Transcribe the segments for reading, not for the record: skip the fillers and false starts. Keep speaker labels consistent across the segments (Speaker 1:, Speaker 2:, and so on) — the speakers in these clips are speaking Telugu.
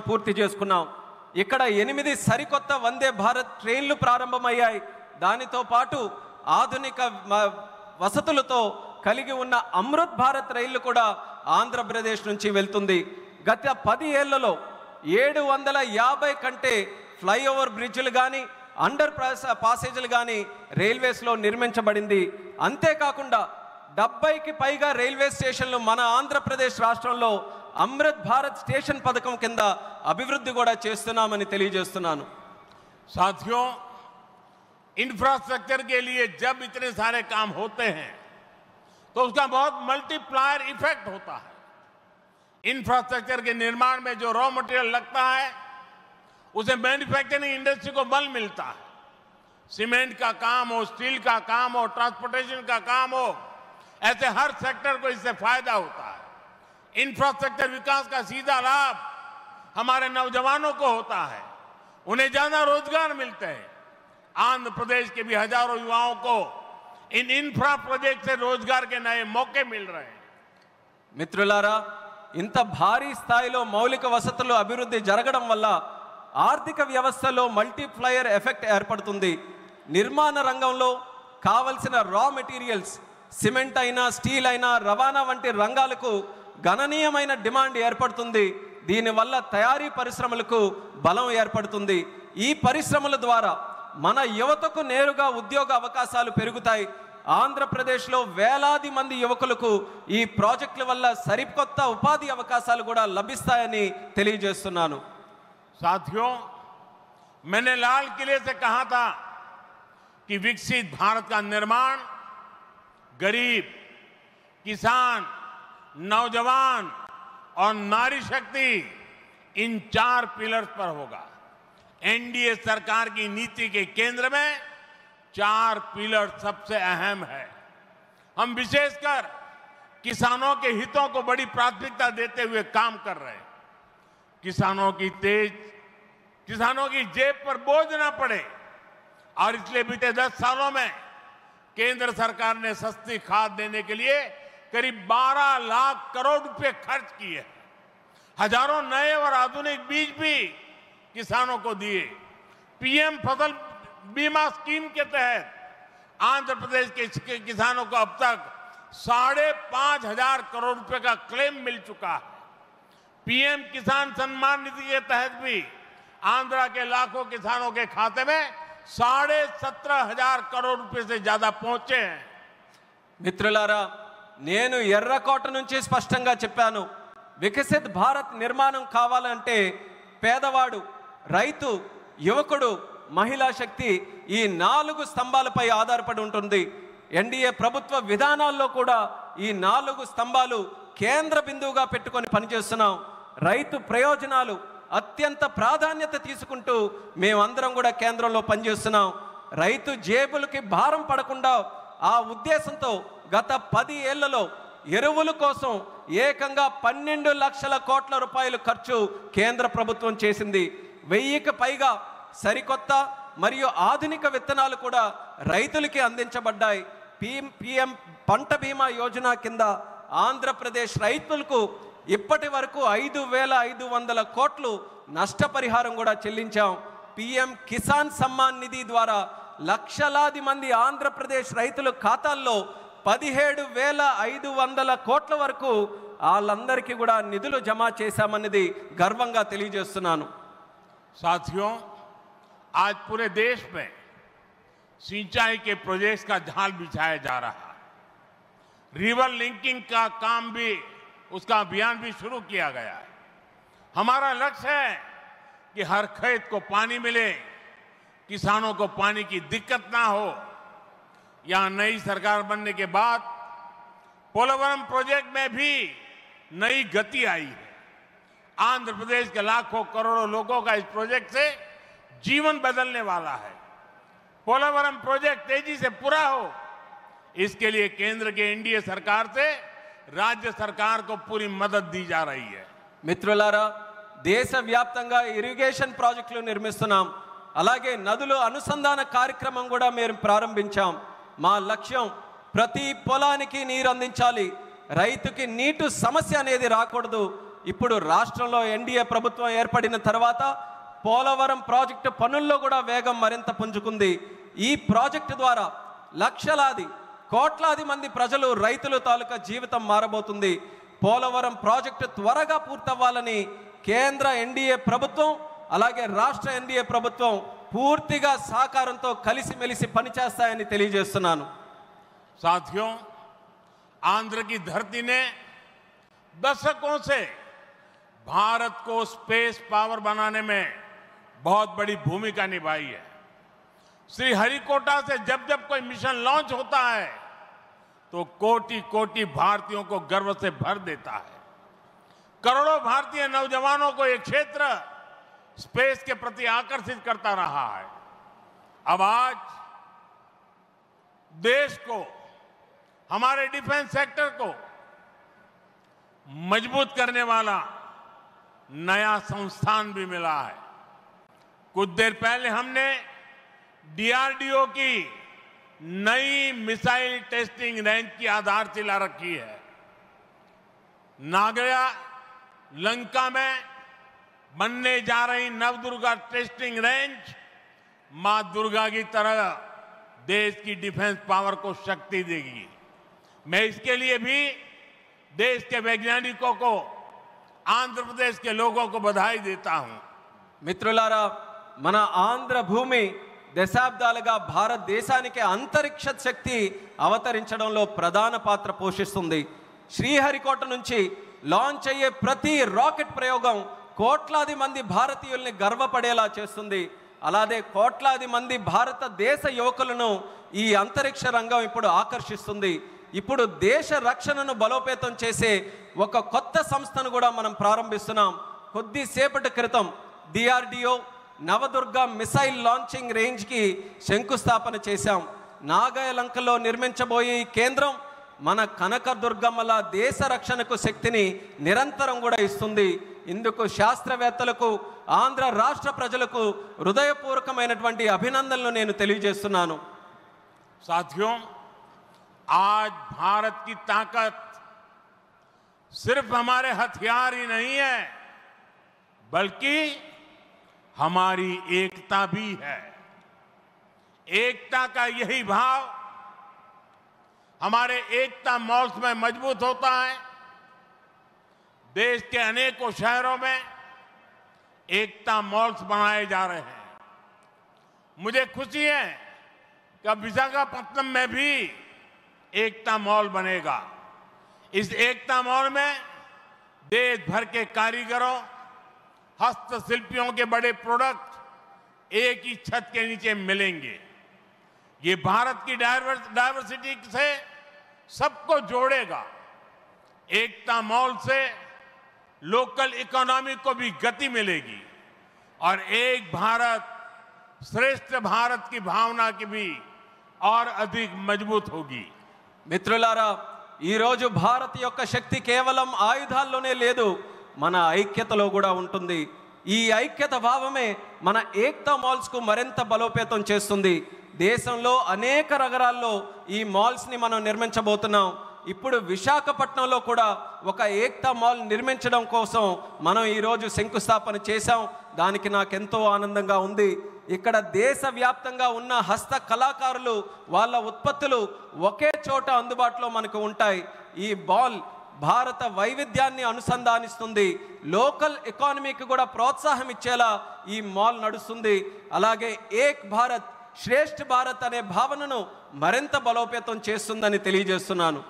Speaker 1: పూర్తి చేసుకున్నాం. ఇక్కడ 8 సరికొత్త వందే భారత్ ట్రైన్లు ప్రారంభమయ్యాయి. దానితో పాటు ఆధునిక వసతులతో కలిగి ఉన్న అమృత్ భారత్ రైళ్లు కూడా ఆంధ్రప్రదేశ్ నుంచి వెళ్తుంది. గత 10 ఏళ్లలో 750 కంటే ఫ్లైఓవర్ బ్రిడ్జ్లు కానీ అండర్ పాసేజీలు కానీ రైల్వేస్లో నిర్మించబడింది. అంతేకాకుండా 70కి పైగా రైల్వే స్టేషన్లు మన ఆంధ్రప్రదేశ్ రాష్ట్రంలో అమృత్ భారత్ స్టేషన్ పథకం కింద అభివృద్ధి కూడా చేస్తున్నామని తెలియజేస్తున్నాను.
Speaker 2: साथियों, इंफ्रास्ट्रक्चर के लिए जब इतने सारे काम होते हैं तो उसका बहुत मल्टीप्लायर इफेक्ट होता है. इंफ्रास्ट्रक्चर के निर्माण में जो रॉ मटेरियल लगता है उसे मैन्युफैक्चरिंग इंडस्ट्री को बल मिलता है. सीमेंट का काम हो, स्टील का काम हो, ट्रांसपोर्टेशन का काम हो, ऐसे हर सेक्टर को इससे फायदा होता है. इंफ्रास्ट्रक्चर विकास का सीधा लाभ हमारे नौजवानों को होता है, उन्हें ज्यादा रोजगार मिलते हैं. आंध्र प्रदेश के भी हजारों युवाओं को इन इंफ्रा प्रोजेक्ट से रोजगार के नए मौके मिल रहे हैं.
Speaker 1: మిత్రులారా, ఇంత భారీ స్థాయిలో మౌలిక వసతులు అభివృద్ధి జరగడం వల్ల ఆర్థిక వ్యవస్థలో మల్టీప్లయర్ ఎఫెక్ట్ ఏర్పడుతుంది. నిర్మాణ రంగంలో కావలసిన రా మెటీరియల్స్ సిమెంట్ అయినా, స్టీల్ అయినా, రవాణా వంటి రంగాలకు గణనీయమైన డిమాండ్ ఏర్పడుతుంది. దీనివల్ల తయారీ పరిశ్రమలకు బలం ఏర్పడుతుంది. ఈ పరిశ్రమల ద్వారా మన యువతకు నేరుగా ఉద్యోగ అవకాశాలు పెరుగుతాయి. ఆంధ్రప్రదేశ్లో వేలాది మంది యువకులకు ఈ ప్రాజెక్టుల వల్ల సరికొత్త ఉపాధి అవకాశాలు కూడా లభిస్తాయని తెలియజేస్తున్నాను.
Speaker 2: साथियों, मैंने लाल किले से कहा था कि विकसित भारत का निर्माण गरीब, किसान, नौजवान और नारी शक्ति इन 4 पिलर्स पर होगा. एनडीए सरकार की नीति के केंद्र में 4 पिलर सबसे अहम है. हम विशेषकर किसानों के हितों को बड़ी प्राथमिकता देते हुए काम कर रहे हैं. किसानों की जेब पर बोझ न पड़े और इसलिए बीते 10 सालों में केंद्र सरकार ने सस्ती खाद देने के लिए करीब 12 लाख करोड़ रुपए खर्च किए. हजारों नए और आधुनिक बीज भी किसानों को दिए. पीएम फसल बीमा स्कीम के तहत आंध्र प्रदेश के किसानों को अब तक 5,500 करोड़ रुपए का क्लेम मिल चुका है. पीएम किसान सम्मान निधि के तहत भी आंध्र के लाखों किसानों के खाते में 17,500 करोड़ रुपए से ज्यादा पहुंचे हैं.
Speaker 1: మిత్రులారా, నేను ఎర్రకోట నుంచి స్పష్టంగా చెప్పాను, వికసిత్ భారత్ నిర్మాణం కావాలంటే పేదవాడు, రైతు, యువకుడు, మహిళా శక్తి ఈ 4 స్తంభాలపై ఆధారపడి ఉంటుంది. ఎన్డీఏ ప్రభుత్వ విధానాల్లో కూడా ఈ 4 స్తంభాలు కేంద్ర బిందువుగా పెట్టుకొని పనిచేస్తున్నాం. రైతు ప్రయోజనాలు అత్యంత ప్రాధాన్యత తీసుకుంటూ మేమందరం కూడా కేంద్రంలో పనిచేస్తున్నాం. రైతు జేబులకి భారం పడకుండా ఆ ఉద్దేశంతో గత 10 ఏళ్లలో ఎరువుల కోసం ఏకంగా 12 లక్షల కోట్ల రూపాయలు ఖర్చు కేంద్ర ప్రభుత్వం చేసింది. 1000కి పైగా సరికొత్త మరియు ఆధునిక విత్తనాలు కూడా రైతులకి అందించబడ్డాయి. పీఎం పంట బీమా యోజన కింద ఆంధ్రప్రదేశ్ రైతులకు ఇప్పటి వరకు 5,500 కోట్లు నష్టపరిహారం కూడా చెల్లించాం. పీఎం కిసాన్ సమ్మాన్ నిధి ద్వారా లక్షలాది మంది ఆంధ్రప్రదేశ్ రైతుల ఖాతాల్లో 17,500 కోట్ల వరకు వాళ్ళందరికీ కూడా నిధులు జమ చేశామన్నది గర్వంగా తెలియజేస్తున్నాను.
Speaker 2: साथियों, आज पूरे देश में सिंचाई के प्रोजेक्ट्स का जाल बिछाया जा रहा है. रिवर लिंकिंग का काम भी, उसका अभियान भी शुरू किया गया है. हमारा लक्ष्य है कि हर खेत को पानी मिले, किसानों को पानी की दिक्कत ना हो. यहां नई सरकार बनने के बाद पोलवरम प्रोजेक्ट में भी नई गति आई है. आंध्र प्रदेश के लाखों करोड़ों लोगों का इस प्रोजेक्ट से जीवन बदलने वाला है. पोलवरम प्रोजेक्ट तेजी से पूरा हो, इसके लिए केंद्र के एनडीए सरकार से राज्य सरकार को पूरी मदद दी जा रही है.
Speaker 1: మిత్రులారా, దేశవ్యాప్తంగా ఇరిగేషన్ ప్రాజెక్టులు నిర్మిస్తున్నాం. అలాగే నదుల అనుసంధాన కార్యక్రమం కూడా మేము ప్రారంభించాం. మా లక్ష్యం ప్రతి పొలానికి నీరు అందించాలి. రైతుకి నీటి సమస్య అనేది రాకూడదు. ఇప్పుడు రాష్ట్రంలో ఎన్డీఏ ప్రభుత్వం ఏర్పడిన తర్వాత పోలవరం ప్రాజెక్టు పనుల్లో కూడా వేగం మరింత పుంజుకుంది. ఈ ప్రాజెక్టు ద్వారా లక్షలాది కోట్లాది మంది ప్రజలు రైతుల తాలూకా జీవితం మారబోతుంది. పోలవరం ప్రాజెక్టు త్వరగా పూర్తవ్వాలని కేంద్ర ఎన్డీఏ ప్రభుత్వం అలాగే రాష్ట్ర ఎన్డీఏ ప్రభుత్వం పూర్తిగా సహకారంతో కలిసిమెలిసి పనిచేస్తాయని తెలియజేస్తున్నాను.
Speaker 2: साथियों, आंध्र की धरती ने दशकों से भारत को स्पेस पावर बनाने में बहुत बड़ी भूमिका निभाई है। श्रीहरिकोटा से जब जब कोई मिशन लॉन्च होता है तो कोटि कोटि भारतीयों को गर्व से भर देता है। करोड़ों भारतीय नौजवानों को यह क्षेत्र स्पेस के प्रति आकर्षित करता रहा है। अब आज देश को, हमारे डिफेंस सेक्टर को मजबूत करने वाला नया संस्थान भी मिला है। कुछ देर पहले हमने डीआरडीओ की नई मिसाइल टेस्टिंग रेंज की आधारशिला रखी है। नागया लंका में बनने जा रही नवदुर्गा टेस्टिंग रेंज मां दुर्गा की तरह देश की डिफेंस पावर को शक्ति देगी। मैं इसके लिए भी देश के वैज्ञानिकों को, आंध्र प्रदेश के लोगों को बधाई देता हूं।
Speaker 1: మిత్రులారా, మన ఆంధ్ర భూమి దశాబ్దాలుగా భారతదేశానికి అంతరిక్ష శక్తి అవతరించడంలో ప్రధాన పాత్ర పోషిస్తుంది. శ్రీహరికోట నుంచి లాంచ్ అయ్యే ప్రతి రాకెట్ ప్రయోగం కోట్లాది మంది భారతీయుల్ని గర్వపడేలా చేస్తుంది. అలాగే కోట్లాది మంది భారతదేశ యువకులను ఈ అంతరిక్ష రంగం ఇప్పుడు ఆకర్షిస్తుంది. ఇప్పుడు దేశ రక్షణను బలోపేతం చేసే ఒక కొత్త సంస్థను కూడా మనం ప్రారంభిస్తున్నాం. కొద్దిసేపటి క్రితం డిఆర్డిఓ నవదుర్గ మిసైల్ లాంచింగ్ రేంజ్కి శంకుస్థాపన చేశాం. నాగాలంకలో నిర్మించబోయే ఈ కేంద్రం మన కనకదుర్గమ్మల దేశ రక్షణకు శక్తిని నిరంతరం కూడా ఇస్తుంది. ఇందుకు శాస్త్రవేత్తలకు, ఆంధ్ర రాష్ట్ర ప్రజలకు హృదయపూర్వకమైనటువంటి అభినందనలు నేను తెలియజేస్తున్నాను.
Speaker 2: साथियों, आज भारत की ताकत सिर्फ हमारे हथियार ही नहीं है, बल्कि हमारी एकता भी है। एकता का यही भाव हमारे एकता मॉल्स में मजबूत होता है। देश के अनेकों शहरों में एकता मॉल्स बनाए जा रहे हैं। मुझे खुशी है कि अब विशाखापत्तनम में भी एकता मॉल बनेगा। इस एकता मॉल में देश भर के कारीगरों, हस्तशिल्पियों के बड़े प्रोडक्ट एक ही छत के नीचे मिलेंगे। ये भारत की डायवर्सिटी से सबको जोड़ेगा। एकता मॉल से लोकल इकोनॉमी को भी गति मिलेगी और एक भारत श्रेष्ठ भारत की भावना की भी और अधिक मजबूत होगी।
Speaker 1: మిత్రులారా, ఈరోజు భారత్ యొక్క శక్తి కేవలం ఆయుధాల్లోనే లేదు, మన ఐక్యతలో కూడా ఉంటుంది. ఈ ఐక్యత భావమే మన ఏక్తా మాల్స్కు మరింత బలోపేతం చేస్తుంది. దేశంలో అనేక నగరాల్లో ఈ మాల్స్ని మనం నిర్మించబోతున్నాం. ఇప్పుడు విశాఖపట్నంలో కూడా ఒక ఏక్తా మాల్ నిర్మించడం కోసం మనం ఈరోజు శంకుస్థాపన చేశాం. దానికి నాకెంతో ఆనందంగా ఉంది. ఇక్కడ దేశవ్యాప్తంగా ఉన్న హస్త కళాకారులు వాళ్ళ ఉత్పత్తులు ఒకే చోట అందుబాటులో మనకు ఉంటాయి. ఈ మాల్ భారత వైవిధ్యాన్ని అనుసంధానిస్తుంది. లోకల్ ఎకానమీకి కూడా ప్రోత్సాహం ఇచ్చేలా ఈ మాల్ నడుస్తుంది. అలాగే ఏక్ భారత్ శ్రేష్ఠ భారత్ అనే భావనను మరింత బలోపేతం చేస్తుందని తెలియజేస్తున్నాను.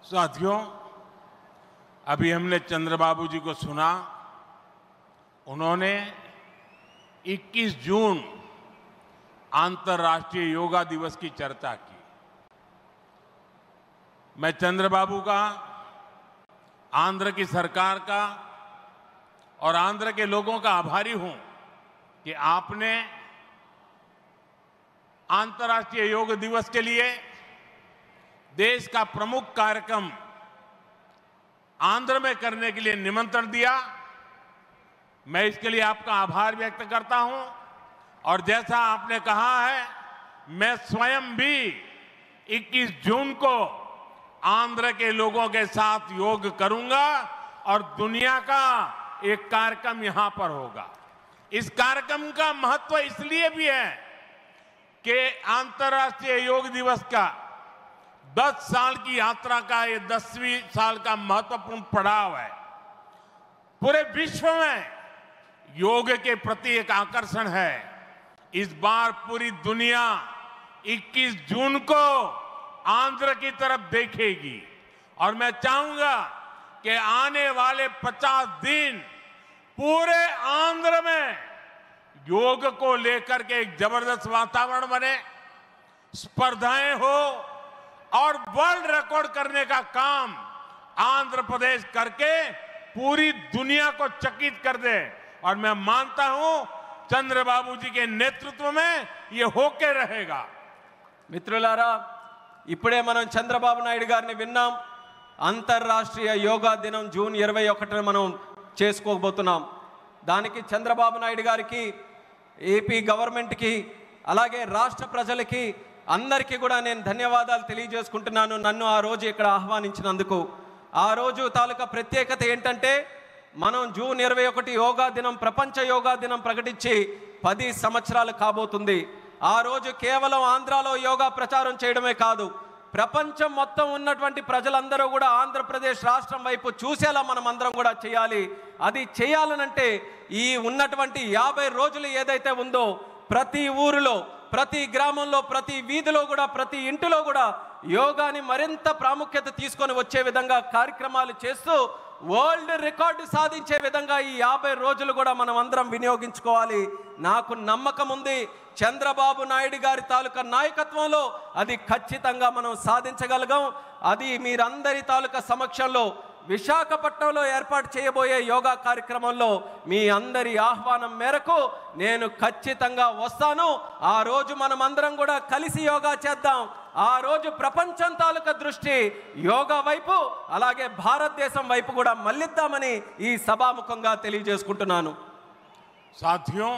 Speaker 2: साथियों, अभी हमने चंद्रबाबू जी को सुना। उन्होंने 21 जून अंतर्राष्ट्रीय योगा दिवस की चर्चा की। मैं चंद्रबाबू का, आंध्र की सरकार का और आंध्र के लोगों का आभारी हूं कि आपने अंतर्राष्ट्रीय योग दिवस के लिए देश का प्रमुख कार्यक्रम आंध्र में करने के लिए निमंत्रण दिया। मैं इसके लिए आपका आभार व्यक्त करता हूं और जैसा आपने कहा है, मैं स्वयं भी 21 जून को आंध्र के लोगों के साथ योग करूंगा और दुनिया का एक कार्यक्रम यहां पर होगा। इस कार्यक्रम का महत्व इसलिए भी है कि अंतर्राष्ट्रीय योग दिवस का 10 साल की यात्रा का ये 10वीं साल का महत्वपूर्ण पड़ाव है। पूरे विश्व में योग के प्रति एक आकर्षण है। इस बार पूरी दुनिया 21 जून को आंध्र की तरफ देखेगी और मैं चाहूंगा कि आने वाले 50 दिन पूरे आंध्र में योग को लेकर के एक जबरदस्त वातावरण बने, स्पर्धाएं हो और वर्ल्ड रिकॉर्ड करने का काम आंध्र प्रदेश करके पूरी दुनिया को चकित कर दे। और मैं मानता हूं चंद्रबाबू जी के नेतृत्व में ये होके रहेगा।
Speaker 1: మిత్రులారా, ఇప్పుడే మనం చంద్రబాబు నాయుడు గారిని విన్నాం. అంతర్రాష్ట్రీయ యోగా దినం జూన్ 21న మనం చేసుకోబోతున్నాం. దానికి చంద్రబాబు నాయుడు గారికి, ఏపీ గవర్నమెంట్కి, అలాగే రాష్ట్ర ప్రజలకి అందరికీ కూడా నేను ధన్యవాదాలు తెలియజేసుకుంటున్నాను నన్ను ఆ రోజు ఇక్కడ ఆహ్వానించినందుకు. ఆ రోజు తాలూకా ప్రత్యేకత ఏంటంటే మనం జూన్ 21 యోగా దినం, ప్రపంచ యోగా దినం ప్రకటించి 10 సంవత్సరాలు కాబోతుంది. ఆ రోజు కేవలం ఆంధ్రాలో యోగా ప్రచారం చేయడమే కాదు, ప్రపంచం మొత్తం ఉన్నటువంటి ప్రజలందరూ కూడా ఆంధ్రప్రదేశ్ రాష్ట్రం వైపు చూసేలా మనం అందరం కూడా చేయాలి. అది చేయాలనంటే ఈ ఉన్నటువంటి 50 రోజులు ఏదైతే ఉందో ప్రతి ఊరిలో, ప్రతి గ్రామంలో, ప్రతి వీధిలో కూడా, ప్రతి ఇంటిలో కూడా యోగాని మరింత ప్రాముఖ్యత తీసుకొని వచ్చే విధంగా కార్యక్రమాలు చేస్తూ వరల్డ్ రికార్డు సాధించే విధంగా ఈ 50 రోజులు కూడా మనం అందరం వినియోగించుకోవాలి. నాకు నమ్మకం ఉంది చంద్రబాబు నాయుడు గారి తాలూకా నాయకత్వంలో అది ఖచ్చితంగా మనం సాధించగలగాం. అది మీరందరి తాలూకా సమక్షంలో విశాఖపట్నంలో ఏర్పాటు చేయబోయే యోగా కార్యక్రమంలో మీ అందరి ఆహ్వానం మేరకు నేను ఖచ్చితంగా వస్తాను. ఆ రోజు మనం అందరం కూడా కలిసి యోగా చేద్దాం. ఆ రోజు ప్రపంచం తాలూకా దృష్టి యోగా వైపు, అలాగే భారతదేశం వైపు కూడా మళ్ళిద్దామని ఈ సభాముఖంగా తెలియజేసుకుంటున్నాను.
Speaker 2: साथियों,